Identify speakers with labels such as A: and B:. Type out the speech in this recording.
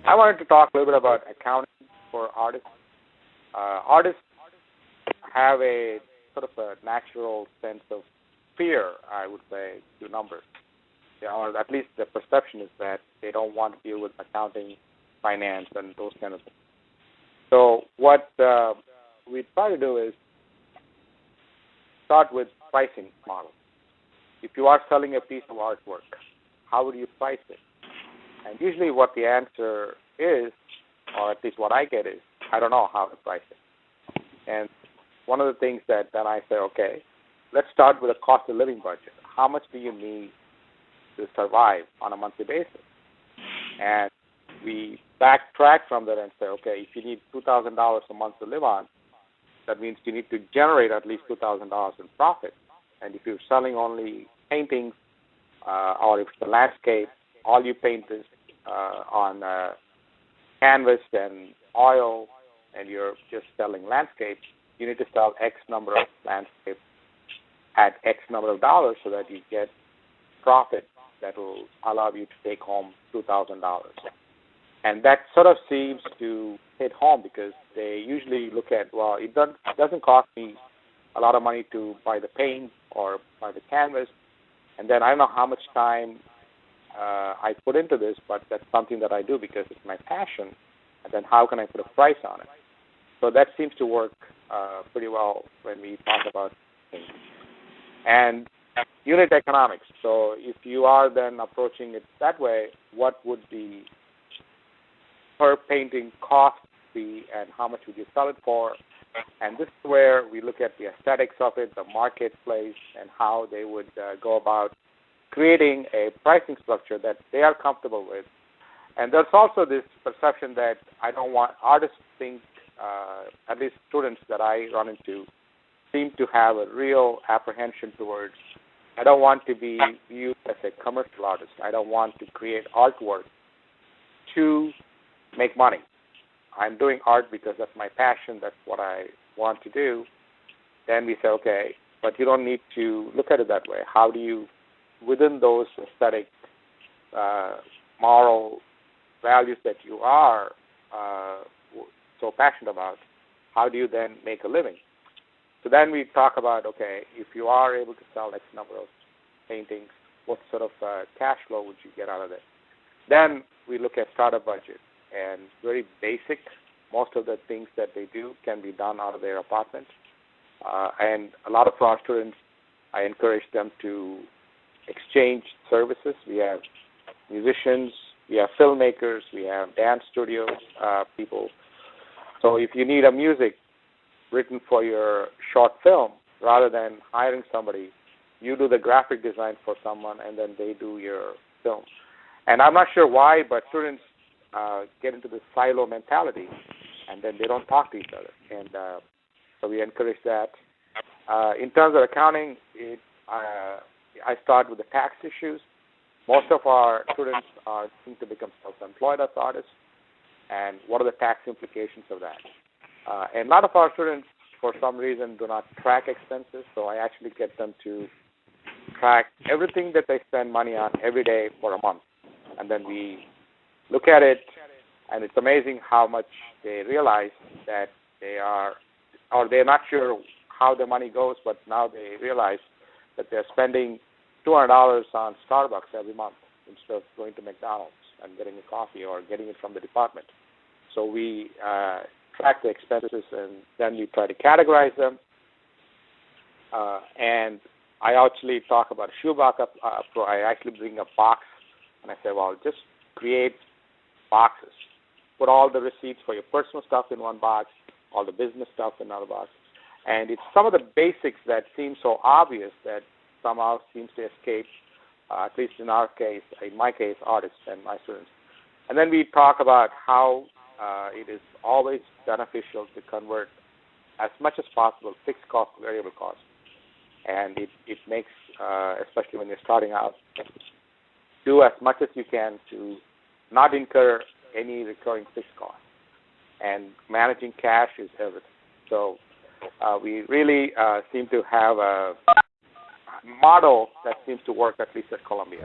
A: I wanted to talk a little bit about accounting for artists. Artists have a sort of a natural sense of fear, I would say, to numbers. Or at least the perception is that they don't want to deal with accounting, finance, and those kind of things. So what we try to do is start with pricing model. If you are selling a piece of artwork, how would you price it? And usually what the answer is, or at least what I get is, I don't know how to price it. And one of the things that then I say, okay, let's start with a cost of living budget. How much do you need to survive on a monthly basis? And we backtrack from that and say, okay, if you need $2,000 a month to live on, that means you need to generate at least $2,000 in profit. And if you're selling only paintings, or if it's a landscape, all you paint is on canvas and oil, and you're just selling landscapes, you need to sell X number of landscapes at X number of dollars so that you get profit that will allow you to take home $2,000. And that sort of seems to hit home because they usually look at, well, it doesn't cost me a lot of money to buy the paint or buy the canvas, and then I don't know how much time I put into this, but that's something that I do because it's my passion, and then how can I put a price on it? So that seems to work pretty well when we talk about things. And unit economics. So if you are then approaching it that way, what would the per painting cost be and how much would you sell it for? And this is where we look at the aesthetics of it, the marketplace, and how they would go about creating a pricing structure that they are comfortable with. And there's also this perception that I don't want artists think, at least students that I run into, seem to have a real apprehension towards, I don't want to be viewed as a commercial artist. I don't want to create artwork to make money. I'm doing art because that's my passion, that's what I want to do. Then we say, okay, but you don't need to look at it that way. How do you, within those aesthetic, moral values that you are so passionate about, how do you then make a living? So then we talk about, okay, if you are able to sell X number of paintings, what sort of cash flow would you get out of it? Then we look at startup budget, and very basic. Most of the things that they do can be done out of their apartment. And a lot of our students, I encourage them to exchange services. We have musicians, we have filmmakers, we have dance studios people. So if you need a music written for your short film, rather than hiring somebody, you do the graphic design for someone and then they do your film. And I'm not sure why, but students get into this silo mentality and then they don't talk to each other. And so we encourage that. In terms of accounting, I start with the tax issues. Most of our students seem to become self-employed as artists, and what are the tax implications of that? And a lot of our students, for some reason, do not track expenses, so I actually get them to track everything that they spend money on every day for a month. And then we look at it, and it's amazing how much they realize that they are, or they're not sure how the money goes, but now they realize that they're spending $200 on Starbucks every month instead of going to McDonald's and getting a coffee or getting it from the department. So we track the expenses, and then we try to categorize them. And I actually talk about a shoebox. I actually bring a box, and I say, well, just create boxes. Put all the receipts for your personal stuff in one box, all the business stuff in another box. And it's some of the basics that seem so obvious that somehow seems to escape, at least in our case, in my case, artists and my students. And then we talk about how it is always beneficial to convert as much as possible fixed cost to variable cost. And it makes, especially when you're starting out, do as much as you can to not incur any recurring fixed cost. And managing cash is everything. So we really seem to have a model that seems to work, at least at Columbia.